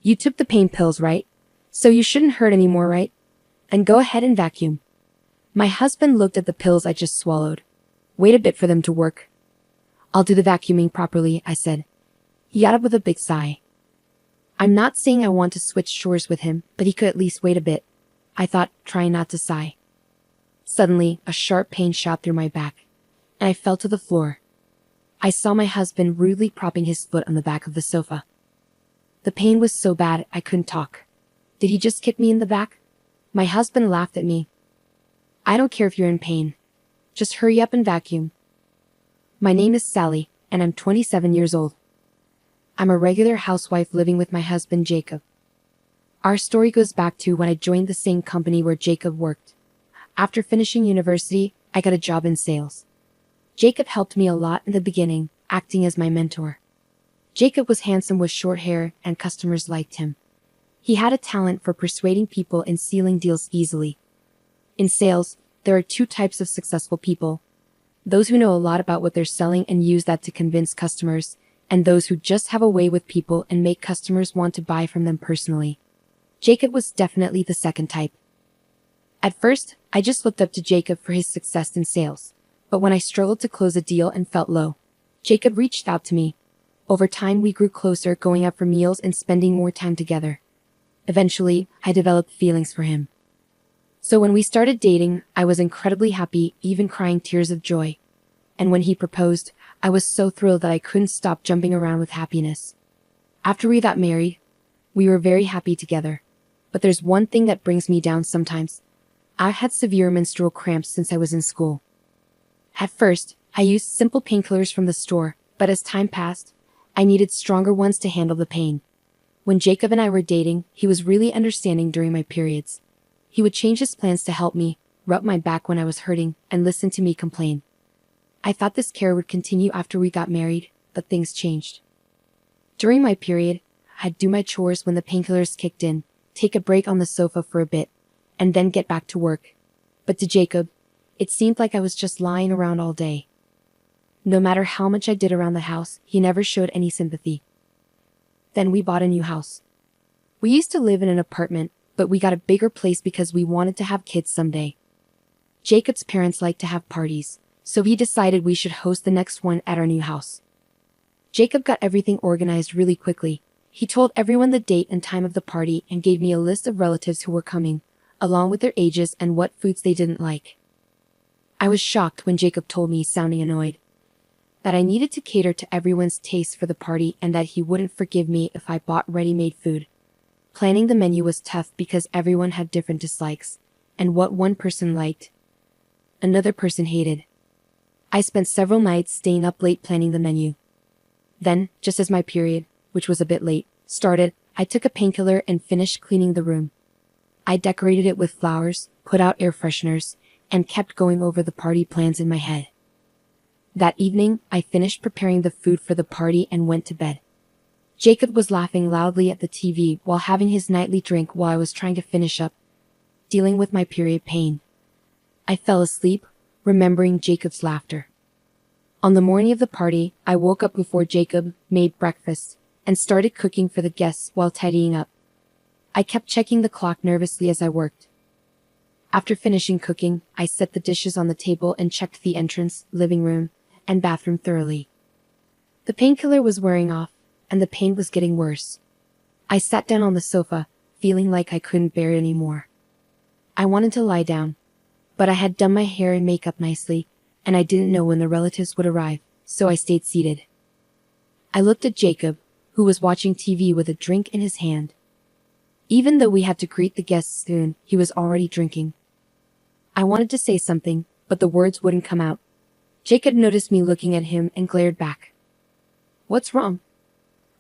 You took the pain pills, right? So you shouldn't hurt anymore, right? And go ahead and vacuum. My husband looked at the pills I just swallowed. Wait a bit for them to work. I'll do the vacuuming properly, I said. He got up with a big sigh. I'm not saying I want to switch chores with him, but he could at least wait a bit, I thought, trying not to sigh. Suddenly, a sharp pain shot through my back, and I fell to the floor. I saw my husband rudely propping his foot on the back of the sofa. The pain was so bad I couldn't talk. Did he just kick me in the back? My husband laughed at me. I don't care if you're in pain. Just hurry up and vacuum. My name is Sally, and I'm 27 years old. I'm a regular housewife living with my husband Jacob. Our story goes back to when I joined the same company where Jacob worked. After finishing university, I got a job in sales. Jacob helped me a lot in the beginning, acting as my mentor. Jacob was handsome with short hair, and customers liked him. He had a talent for persuading people and sealing deals easily. In sales, there are two types of successful people: those who know a lot about what they're selling and use that to convince customers, and those who just have a way with people and make customers want to buy from them personally. Jacob was definitely the second type. At first, I just looked up to Jacob for his success in sales, but when I struggled to close a deal and felt low, Jacob reached out to me. Over time, we grew closer, going out for meals and spending more time together. Eventually, I developed feelings for him. So when we started dating, I was incredibly happy, even crying tears of joy. And when he proposed, I was so thrilled that I couldn't stop jumping around with happiness. After we got married, we were very happy together. But there's one thing that brings me down sometimes. I've had severe menstrual cramps since I was in school. At first, I used simple painkillers from the store, but as time passed, I needed stronger ones to handle the pain. When Jacob and I were dating, he was really understanding during my periods. He would change his plans to help me, rub my back when I was hurting, and listen to me complain. I thought this care would continue after we got married, but things changed. During my period, I'd do my chores when the painkillers kicked in, take a break on the sofa for a bit, and then get back to work. But to Jacob, it seemed like I was just lying around all day. No matter how much I did around the house, he never showed any sympathy. Then we bought a new house. We used to live in an apartment, but we got a bigger place because we wanted to have kids someday. Jacob's parents like to have parties, so he decided we should host the next one at our new house. Jacob got everything organized really quickly. He told everyone the date and time of the party and gave me a list of relatives who were coming, along with their ages and what foods they didn't like. I was shocked when Jacob told me, sounding annoyed, that I needed to cater to everyone's taste for the party and that he wouldn't forgive me if I bought ready-made food. Planning the menu was tough because everyone had different dislikes, and what one person liked, another person hated. I spent several nights staying up late planning the menu. Then, just as my period, which was a bit late, started, I took a painkiller and finished cleaning the room. I decorated it with flowers, put out air fresheners, and kept going over the party plans in my head. That evening, I finished preparing the food for the party and went to bed. Jacob was laughing loudly at the TV while having his nightly drink while I was trying to finish up, dealing with my period pain. I fell asleep, remembering Jacob's laughter. On the morning of the party, I woke up before Jacob made breakfast and started cooking for the guests while tidying up. I kept checking the clock nervously as I worked. After finishing cooking, I set the dishes on the table and checked the entrance, living room, and bathroom thoroughly. The painkiller was wearing off, and the pain was getting worse. I sat down on the sofa, feeling like I couldn't bear it anymore. I wanted to lie down, but I had done my hair and makeup nicely, and I didn't know when the relatives would arrive, so I stayed seated. I looked at Jacob, who was watching TV with a drink in his hand. Even though we had to greet the guests soon, he was already drinking. I wanted to say something, but the words wouldn't come out. Jacob noticed me looking at him and glared back. "What's wrong?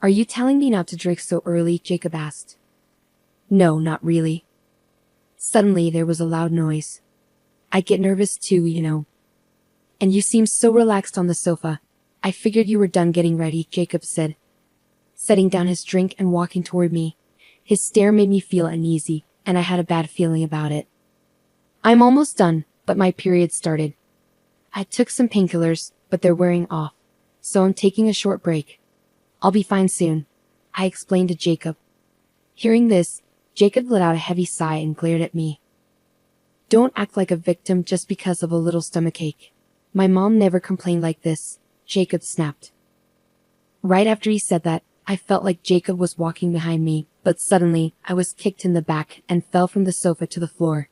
Are you telling me not to drink so early?" Jacob asked. "No, not really." Suddenly there was a loud noise. "I get nervous too, you know. And you seem so relaxed on the sofa. I figured you were done getting ready," Jacob said, setting down his drink and walking toward me. His stare made me feel uneasy, and I had a bad feeling about it. "I'm almost done, but my period started. I took some painkillers, but they're wearing off, so I'm taking a short break. I'll be fine soon," I explained to Jacob. Hearing this, Jacob let out a heavy sigh and glared at me. Don't act like a victim just because of a little stomachache. My mom never complained like this, Jacob snapped. Right after he said that, I felt like Jacob was walking behind me, but suddenly, I was kicked in the back and fell from the sofa to the floor.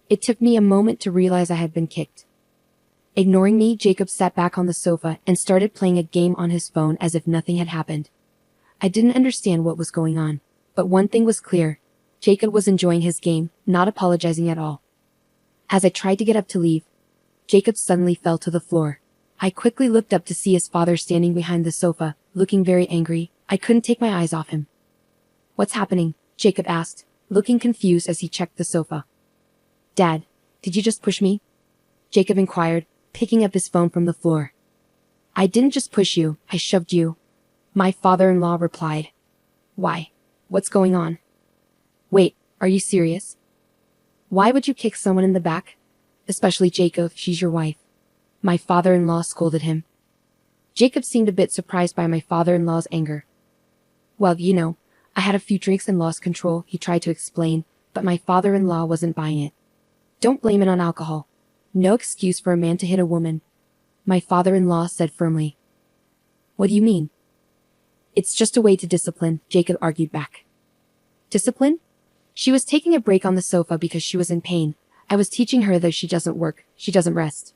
It took me a moment to realize I had been kicked. Ignoring me, Jacob sat back on the sofa and started playing a game on his phone as if nothing had happened. I didn't understand what was going on, but one thing was clear. Jacob was enjoying his game, not apologizing at all. As I tried to get up to leave, Jacob suddenly fell to the floor. I quickly looked up to see his father standing behind the sofa, looking very angry. I couldn't take my eyes off him. What's happening? Jacob asked, looking confused as he checked the sofa. Dad, did you just push me? Jacob inquired, picking up his phone from the floor. I didn't just push you, I shoved you. My father-in-law replied. Why? What's going on? Wait, are you serious? Why would you kick someone in the back? Especially Jacob, she's your wife. My father-in-law scolded him. Jacob seemed a bit surprised by my father-in-law's anger. Well, you know, I had a few drinks and lost control, he tried to explain, but my father-in-law wasn't buying it. Don't blame it on alcohol. No excuse for a man to hit a woman, my father-in-law said firmly. What do you mean? It's just a way to discipline, Jacob argued back. Discipline? She was taking a break on the sofa because she was in pain. I was teaching her that she doesn't work, she doesn't rest.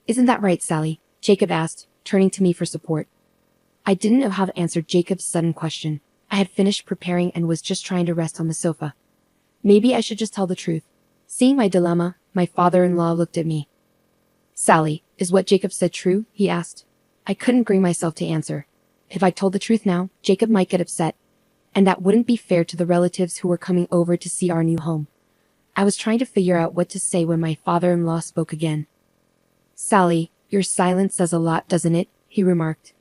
Isn't that right, Sally? Jacob asked, turning to me for support. I didn't know how to answer Jacob's sudden question. I had finished preparing and was just trying to rest on the sofa. Maybe I should just tell the truth. Seeing my dilemma, my father-in-law looked at me. Sally, is what Jacob said true? He asked. I couldn't bring myself to answer. If I told the truth now, Jacob might get upset, and that wouldn't be fair to the relatives who were coming over to see our new home. I was trying to figure out what to say when my father-in-law spoke again. Sally, your silence says a lot, doesn't it? He remarked.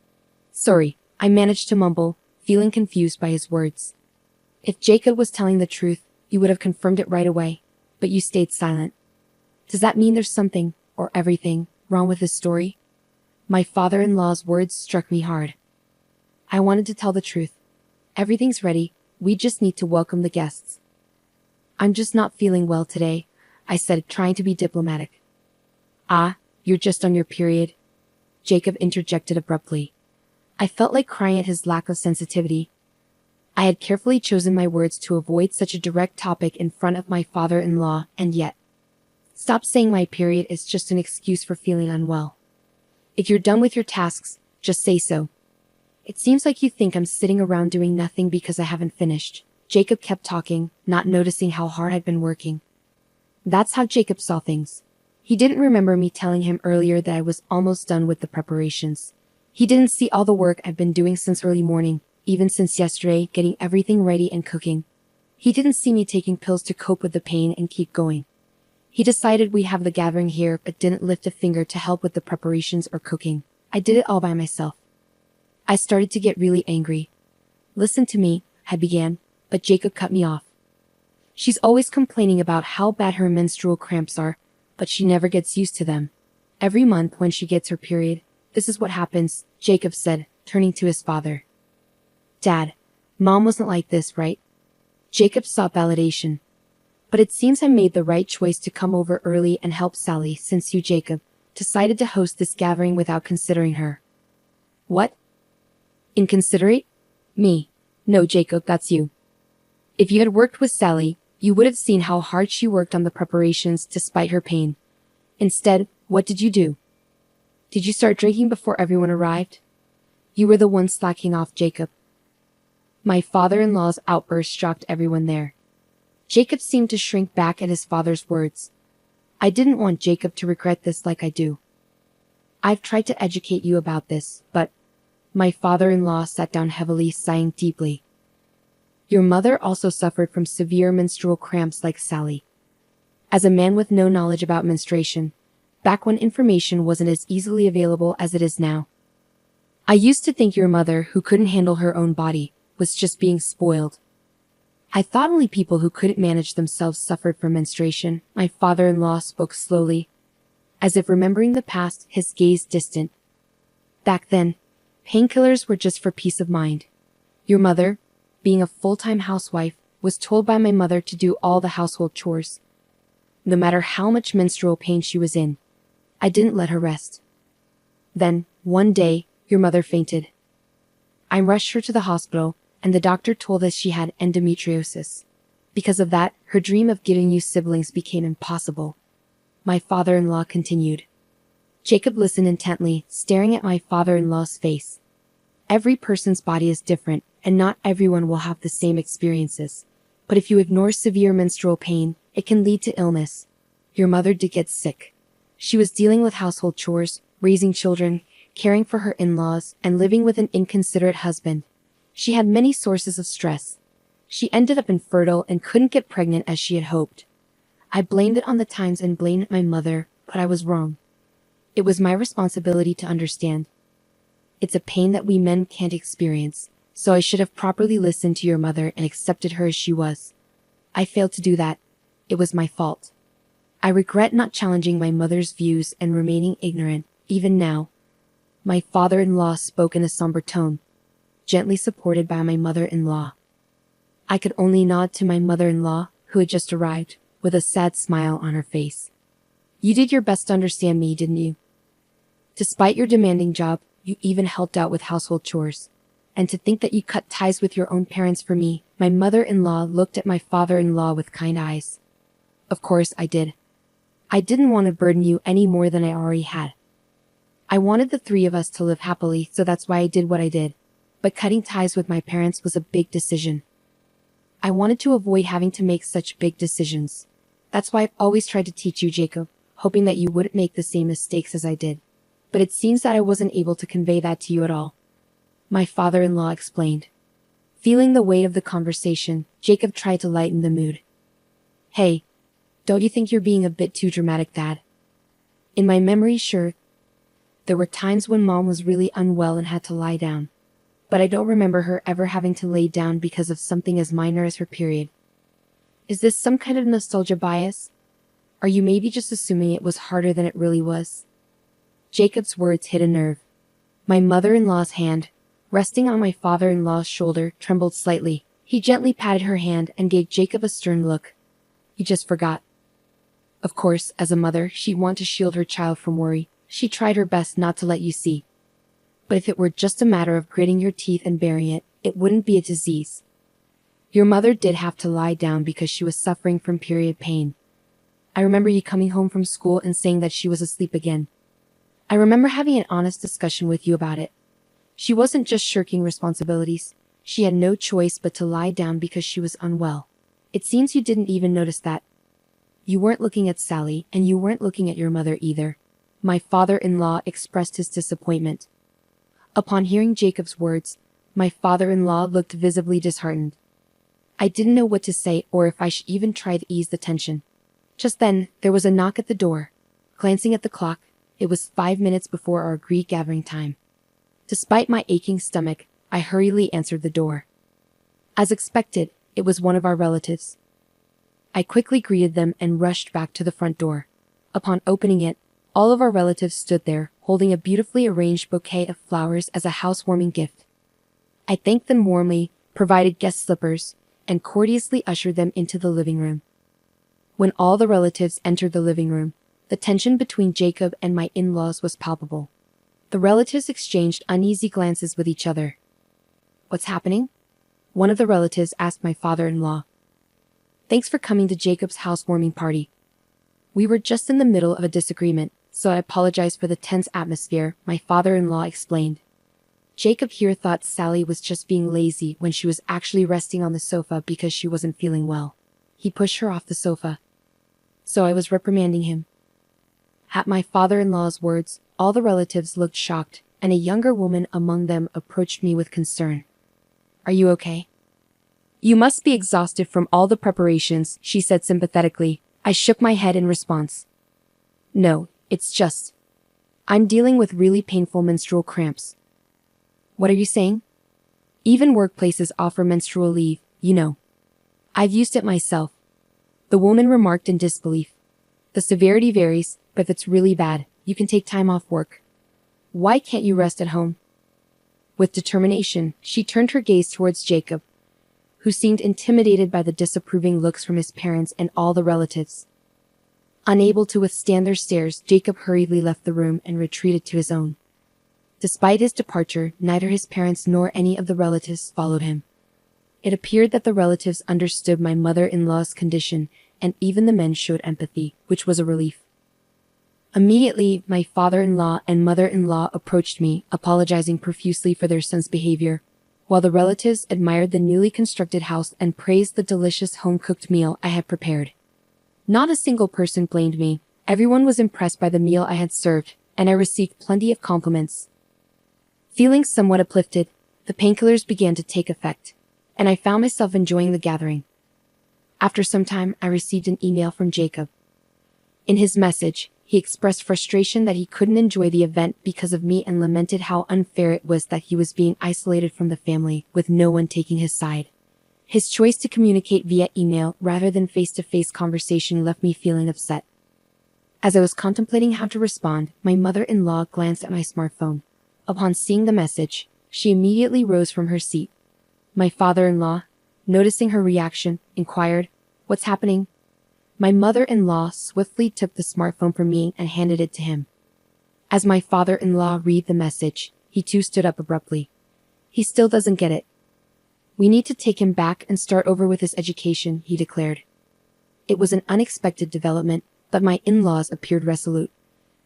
Sorry, I managed to mumble, feeling confused by his words. If Jacob was telling the truth, you would have confirmed it right away, but you stayed silent. Does that mean there's something, or everything, wrong with his story? My father-in-law's words struck me hard. I wanted to tell the truth. Everything's ready, we just need to welcome the guests. I'm just not feeling well today, I said, trying to be diplomatic. Ah, you're just on your period? Jacob interjected abruptly. I felt like crying at his lack of sensitivity. I had carefully chosen my words to avoid such a direct topic in front of my father-in-law, and yet. Stop saying my period is just an excuse for feeling unwell. If you're done with your tasks, just say so. It seems like you think I'm sitting around doing nothing because I haven't finished. Jacob kept talking, not noticing how hard I'd been working. That's how Jacob saw things. He didn't remember me telling him earlier that I was almost done with the preparations. He didn't see all the work I've been doing since early morning, even since yesterday, getting everything ready and cooking. He didn't see me taking pills to cope with the pain and keep going. He decided we'd have the gathering here, but didn't lift a finger to help with the preparations or cooking. I did it all by myself. I started to get really angry. Listen to me, I began, but Jacob cut me off. She's always complaining about how bad her menstrual cramps are, but she never gets used to them. Every month when she gets her period, this is what happens, Jacob said, turning to his father. Dad, Mom wasn't like this, right? Jacob sought validation. But it seems I made the right choice to come over early and help Sally since you, Jacob, decided to host this gathering without considering her. What? Inconsiderate? Me. No, Jacob, that's you. If you had worked with Sally, you would have seen how hard she worked on the preparations despite her pain. Instead, what did you do? Did you start drinking before everyone arrived? You were the one slacking off, Jacob. My father-in-law's outburst shocked everyone there. Jacob seemed to shrink back at his father's words. I didn't want Jacob to regret this like I do. I've tried to educate you about this, but... My father-in-law sat down heavily, sighing deeply. Your mother also suffered from severe menstrual cramps like Sally. As a man with no knowledge about menstruation, back when information wasn't as easily available as it is now, I used to think your mother, who couldn't handle her own body, was just being spoiled. I thought only people who couldn't manage themselves suffered from menstruation. My father-in-law spoke slowly, as if remembering the past, his gaze distant. Back then, painkillers were just for peace of mind. Your mother, being a full-time housewife, was told by my mother to do all the household chores. No matter how much menstrual pain she was in, I didn't let her rest. Then, one day, your mother fainted. I rushed her to the hospital, and the doctor told us she had endometriosis. Because of that, her dream of giving you siblings became impossible. My father-in-law continued. Jacob listened intently, staring at my father-in-law's face. Every person's body is different, and not everyone will have the same experiences. But if you ignore severe menstrual pain, it can lead to illness. Your mother did get sick. She was dealing with household chores, raising children, caring for her in-laws, and living with an inconsiderate husband. She had many sources of stress. She ended up infertile and couldn't get pregnant as she had hoped. I blamed it on the times and blamed my mother, but I was wrong. It was my responsibility to understand. It's a pain that we men can't experience, so I should have properly listened to your mother and accepted her as she was. I failed to do that. It was my fault. I regret not challenging my mother's views and remaining ignorant, even now. My father-in-law spoke in a somber tone, gently supported by my mother-in-law. I could only nod to my mother-in-law, who had just arrived, with a sad smile on her face. You did your best to understand me, didn't you? Despite your demanding job, you even helped out with household chores. And to think that you cut ties with your own parents for me, my mother-in-law looked at my father-in-law with kind eyes. Of course I did. I didn't want to burden you any more than I already had. I wanted the three of us to live happily, so that's why I did what I did. But cutting ties with my parents was a big decision. I wanted to avoid having to make such big decisions. That's why I've always tried to teach you, Jacob, hoping that you wouldn't make the same mistakes as I did. But it seems that I wasn't able to convey that to you at all. My father-in-law explained. Feeling the weight of the conversation, Jacob tried to lighten the mood. Hey, don't you think you're being a bit too dramatic, Dad? In my memory, sure. There were times when Mom was really unwell and had to lie down. But I don't remember her ever having to lay down because of something as minor as her period. Is this some kind of nostalgia bias? Are you maybe just assuming it was harder than it really was? Jacob's words hit a nerve. My mother-in-law's hand, resting on my father-in-law's shoulder, trembled slightly. He gently patted her hand and gave Jacob a stern look. You just forgot. Of course, as a mother, she'd want to shield her child from worry. She tried her best not to let you see. But if it were just a matter of gritting your teeth and bearing it, it wouldn't be a disease. Your mother did have to lie down because she was suffering from period pain. I remember you coming home from school and saying that she was asleep again. I remember having an honest discussion with you about it. She wasn't just shirking responsibilities. She had no choice but to lie down because she was unwell. It seems you didn't even notice that. You weren't looking at Sally, and you weren't looking at your mother either. My father-in-law expressed his disappointment. Upon hearing Jacob's words, my father-in-law looked visibly disheartened. I didn't know what to say or if I should even try to ease the tension. Just then, there was a knock at the door. Glancing at the clock, it was 5 minutes before our agreed gathering time. Despite my aching stomach, I hurriedly answered the door. As expected, it was one of our relatives. I quickly greeted them and rushed back to the front door. Upon opening it, all of our relatives stood there, holding a beautifully arranged bouquet of flowers as a housewarming gift. I thanked them warmly, provided guest slippers, and courteously ushered them into the living room. When all the relatives entered the living room, the tension between Jacob and my in-laws was palpable. The relatives exchanged uneasy glances with each other. What's happening? One of the relatives asked my father-in-law. Thanks for coming to Jacob's housewarming party. We were just in the middle of a disagreement, so I apologize for the tense atmosphere, my father-in-law explained. Jacob here thought Sally was just being lazy when she was actually resting on the sofa because she wasn't feeling well. He pushed her off the sofa. So I was reprimanding him. At my father-in-law's words, all the relatives looked shocked, and a younger woman among them approached me with concern. Are you okay? You must be exhausted from all the preparations, she said sympathetically. I shook my head in response. No, it's just... I'm dealing with really painful menstrual cramps. What are you saying? Even workplaces offer menstrual leave, you know. I've used it myself. The woman remarked in disbelief. The severity varies, but if it's really bad, you can take time off work. Why can't you rest at home? With determination, she turned her gaze towards Jacob. who seemed intimidated by the disapproving looks from his parents and all the relatives. Unable to withstand their stares, Jacob hurriedly left the room and retreated to his own. Despite his departure, neither his parents nor any of the relatives followed him. It appeared that the relatives understood my mother-in-law's condition, and even the men showed empathy, which was a relief. Immediately, my father-in-law and mother-in-law approached me, apologizing profusely for their son's behavior, while the relatives admired the newly constructed house and praised the delicious home-cooked meal I had prepared. Not a single person blamed me. Everyone was impressed by the meal I had served, and I received plenty of compliments. Feeling somewhat uplifted, the painkillers began to take effect, and I found myself enjoying the gathering. After some time, I received an email from Jacob. In his message, he expressed frustration that he couldn't enjoy the event because of me and lamented how unfair it was that he was being isolated from the family, with no one taking his side. His choice to communicate via email rather than face-to-face conversation left me feeling upset. As I was contemplating how to respond, my mother-in-law glanced at my smartphone. Upon seeing the message, she immediately rose from her seat. My father-in-law, noticing her reaction, inquired, "What's happening?" My mother-in-law swiftly took the smartphone from me and handed it to him. As my father-in-law read the message, he too stood up abruptly. "He still doesn't get it. We need to take him back and start over with his education," he declared. It was an unexpected development, but my in-laws appeared resolute.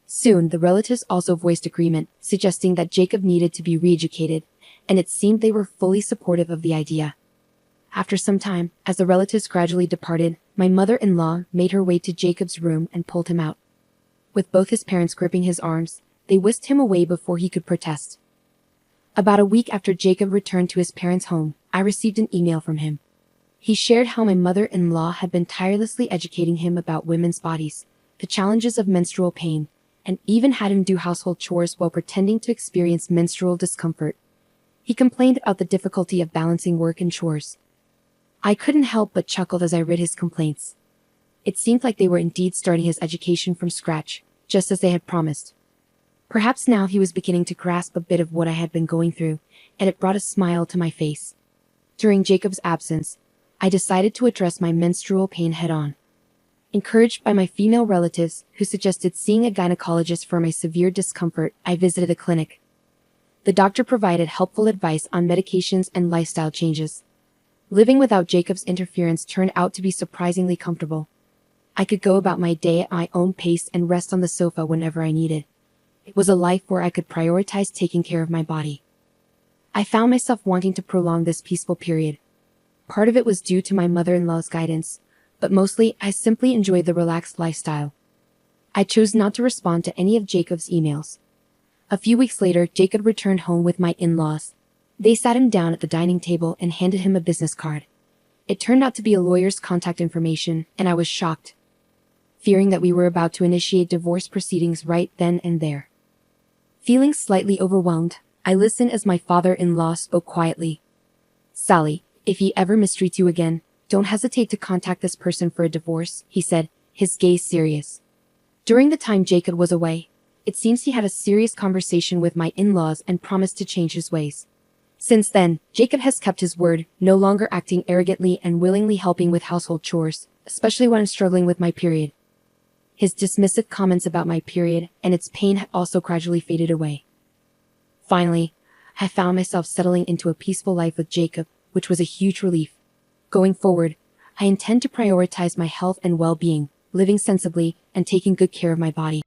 Soon, the relatives also voiced agreement, suggesting that Jacob needed to be re-educated, and it seemed they were fully supportive of the idea. After some time, as the relatives gradually departed, my mother-in-law made her way to Jacob's room and pulled him out. With both his parents gripping his arms, they whisked him away before he could protest. About a week after Jacob returned to his parents' home, I received an email from him. He shared how my mother-in-law had been tirelessly educating him about women's bodies, the challenges of menstrual pain, and even had him do household chores while pretending to experience menstrual discomfort. He complained about the difficulty of balancing work and chores. I couldn't help but chuckle as I read his complaints. It seemed like they were indeed starting his education from scratch, just as they had promised. Perhaps now he was beginning to grasp a bit of what I had been going through, and it brought a smile to my face. During Jacob's absence, I decided to address my menstrual pain head-on. Encouraged by my female relatives, who suggested seeing a gynecologist for my severe discomfort, I visited a clinic. The doctor provided helpful advice on medications and lifestyle changes. Living without Jacob's interference turned out to be surprisingly comfortable. I could go about my day at my own pace and rest on the sofa whenever I needed. It was a life where I could prioritize taking care of my body. I found myself wanting to prolong this peaceful period. Part of it was due to my mother-in-law's guidance, but mostly I simply enjoyed the relaxed lifestyle. I chose not to respond to any of Jacob's emails. A few weeks later, Jacob returned home with my in-laws. They sat him down at the dining table and handed him a business card. It turned out to be a lawyer's contact information, and I was shocked, fearing that we were about to initiate divorce proceedings right then and there. Feeling slightly overwhelmed, I listened as my father-in-law spoke quietly. "Sally, if he ever mistreats you again, don't hesitate to contact this person for a divorce," he said, his gaze serious. During the time Jacob was away, it seems he had a serious conversation with my in-laws and promised to change his ways. Since then, Jacob has kept his word, no longer acting arrogantly and willingly helping with household chores, especially when I'm struggling with my period. His dismissive comments about my period and its pain had also gradually faded away. Finally, I found myself settling into a peaceful life with Jacob, which was a huge relief. Going forward, I intend to prioritize my health and well-being, living sensibly, and taking good care of my body.